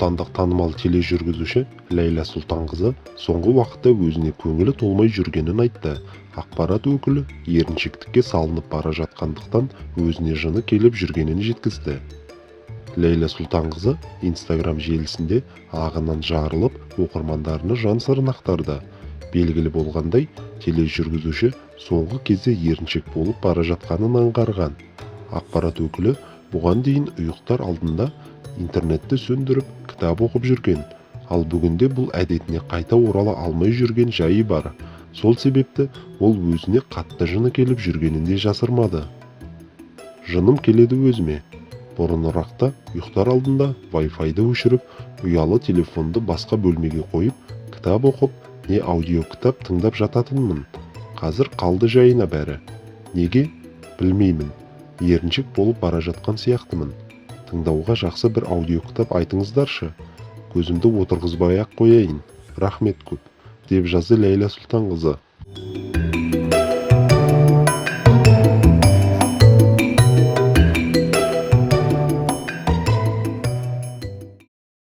Отандық танымал тележүргізуші Лейла Сұлтанқызы соңғы уақытта өзіне көңілі толмай жүргенін айтты. Ақпарат өкілі еріншектікке салынып бара жатқандықтан өзіне жыны келіп жүргенін жеткізді. Лейла Сұлтанқызы Instagram желісінде ағынан жарылып, оқырмандарына жан сырын ақтарды. Белгілі болғандай, тележүргізуші соңғы кезде еріншек болып бара жатқанын аңғарған. Ақпарат өкілі бұған дейін ұйықтар алдында интернетті сөндіріп, кітап оқып жүрген, ал бүгінде бұл әдетіне қайта орала алмай жүрген жайы бар. Сол себепті ол өзіне қатты жыны келіп жүргенін де жасырмады. Жыным келеді өзіме. Бұрынырақта ұйықтар алдында Wi-Fi-ды өшіріп, ұялы телефонды басқа бөлмеге қойып, кітап оқып, не аудио кітап тыңдап жататынмын. Қазір қалды жайына бәрі. Неге? Білмеймін. Еріншек болып бара жатқан сияқтымын. Тыңдауға жақсы бір аудио кітап айтыңыздаршы. Көзімді отырғызбай-ақ қояйын. Рахмет көп, деп жазды Лейла Сұлтанқызы.